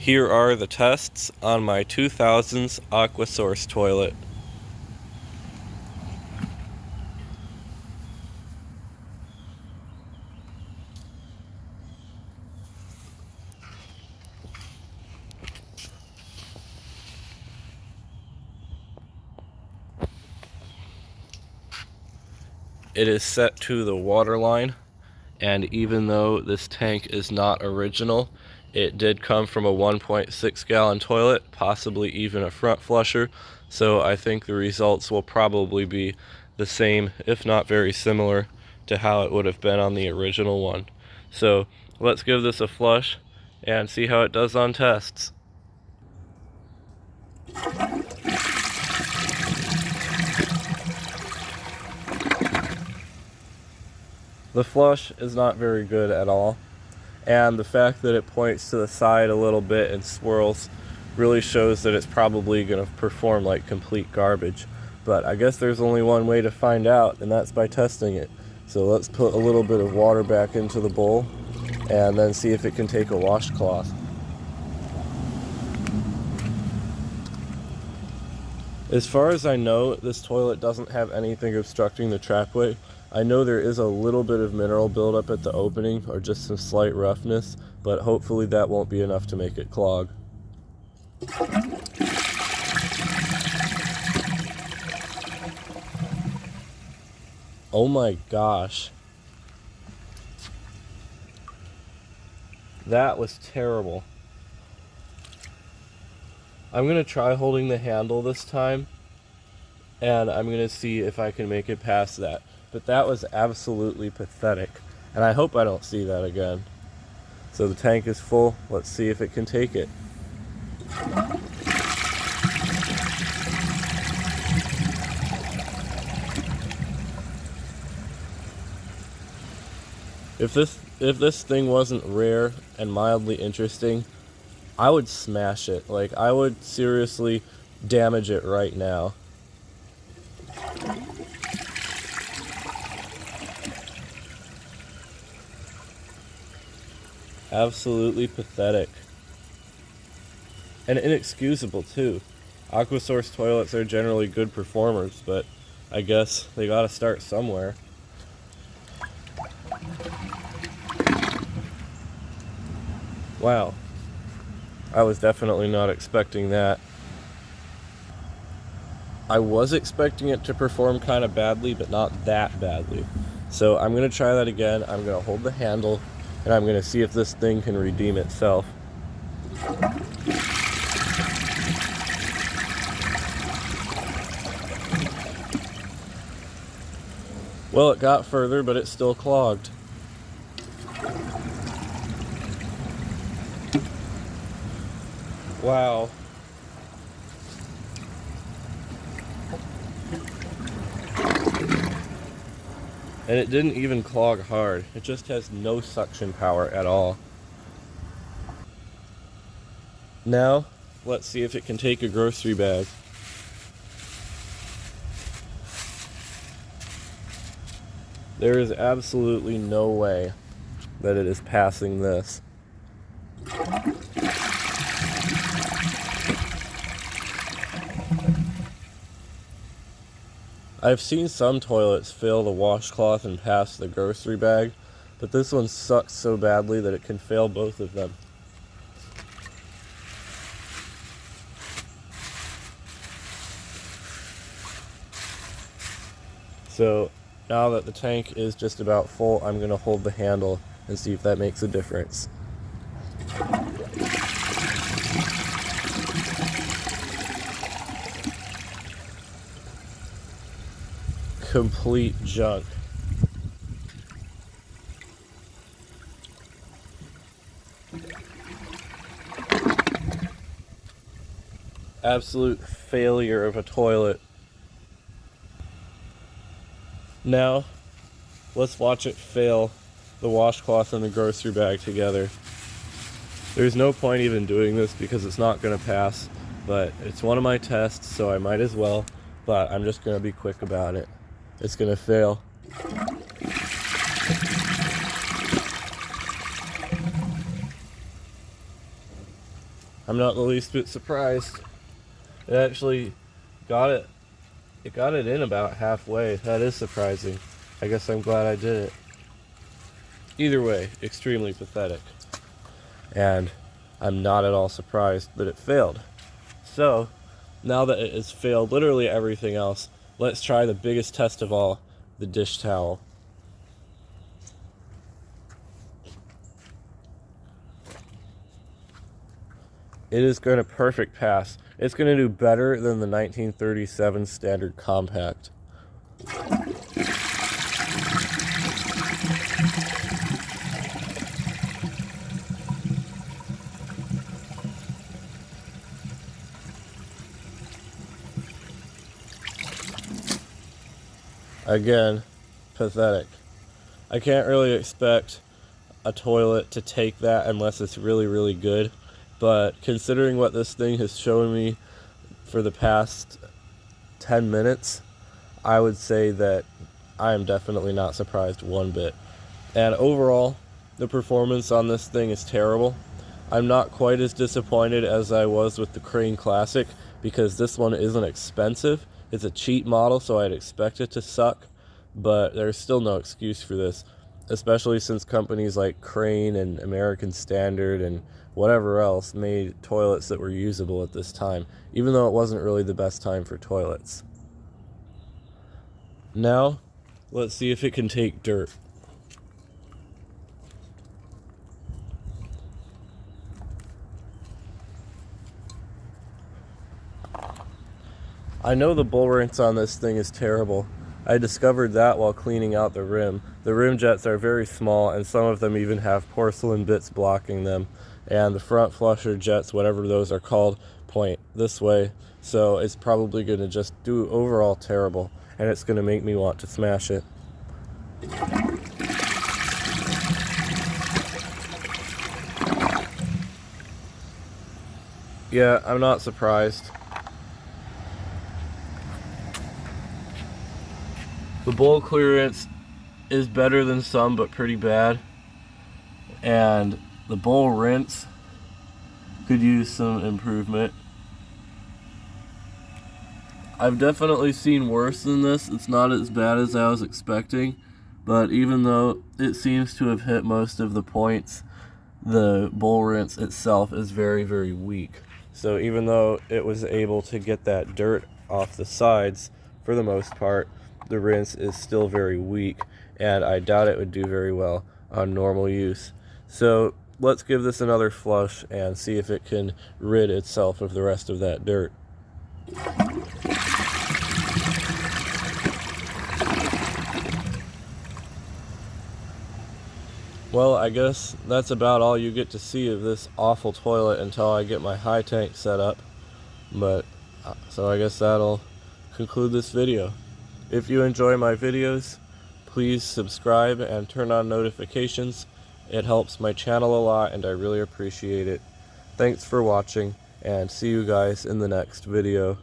Here are the tests on my 2000s AquaSource toilet. It is set to the water line, and even though this tank is not original, it did come from a 1.6 gallon toilet, possibly even a front flusher, so I think the results will probably be the same, if not very similar, to how it would have been on the original one. So let's give this a flush and see how it does on tests. The flush is not very good at all, and the fact that it points to the side a little bit and swirls really shows that it's probably going to perform like complete garbage. But I guess there's only one way to find out, and that's by testing it. So let's put a little bit of water back into the bowl and then see if it can take a washcloth. As far as I know, this toilet doesn't have anything obstructing the trapway. I know there is a little bit of mineral buildup at the opening, or just some slight roughness, but hopefully that won't be enough to make it clog. Oh my gosh. That was terrible. I'm going to try holding the handle this time, and I'm going to see if I can make it past that. But that was absolutely pathetic, and I hope I don't see that again. So the tank is full. Let's see if it can take it. If this thing wasn't rare and mildly interesting, I would smash it. Like, I would seriously damage it right now. Absolutely pathetic. And inexcusable, too. AquaSource toilets are generally good performers, but I guess they gotta start somewhere. Wow. I was definitely not expecting that. I was expecting it to perform kind of badly, but not that badly. So I'm going to try that again. I'm going to hold the handle, and I'm going to see if this thing can redeem itself. Well, it got further, but it's still clogged. Wow. And it didn't even clog hard. It just has no suction power at all. Now, let's see if it can take a grocery bag. There is absolutely no way that it is passing this. I've seen some toilets fail the washcloth and pass the grocery bag, but this one sucks so badly that it can fail both of them. So now that the tank is just about full, I'm going to hold the handle and see if that makes a difference. Complete junk. Absolute failure of a toilet. Now, let's watch it fail the washcloth and the grocery bag together. There's no point even doing this because it's not going to pass, but it's one of my tests, so I might as well, but I'm just going to be quick about it. It's going to fail. I'm not the least bit surprised. It actually got it. It got it in about halfway. That is surprising. I guess I'm glad I did it. Either way, extremely pathetic. And I'm not at all surprised that it failed. So, now that it has failed literally everything else, let's try the biggest test of all, the dish towel. It is going to perfect pass. It's going to do better than the 1937 standard compact. Again, pathetic. I can't really expect a toilet to take that unless it's really, really good. But considering what this thing has shown me for the past 10 minutes, I would say that I am definitely not surprised one bit. And overall, the performance on this thing is terrible. I'm not quite as disappointed as I was with the Crane Classic because this one isn't expensive. It's a cheap model, so I'd expect it to suck, but there's still no excuse for this, especially since companies like Crane and American Standard and whatever else made toilets that were usable at this time, even though it wasn't really the best time for toilets. Now, let's see if it can take dirt. I know the bull rinse on this thing is terrible. I discovered that while cleaning out the rim. The rim jets are very small, and some of them even have porcelain bits blocking them. And the front flusher jets, whatever those are called, point this way. So it's probably going to just do overall terrible, and it's going to make me want to smash it. Yeah, I'm not surprised. The bowl clearance is better than some, but pretty bad. And the bowl rinse could use some improvement. I've definitely seen worse than this. It's not as bad as I was expecting, but even though it seems to have hit most of the points, the bowl rinse itself is very, very weak. So even though it was able to get that dirt off the sides for the most part, the rinse is still very weak, and I doubt it would do very well on normal use. So let's give this another flush and see if it can rid itself of the rest of that dirt. Well, I guess that's about all you get to see of this awful toilet until I get my high tank set up. But so I guess that'll conclude this video. If you enjoy my videos, please subscribe and turn on notifications. It helps my channel a lot, and I really appreciate it. Thanks for watching, and see you guys in the next video.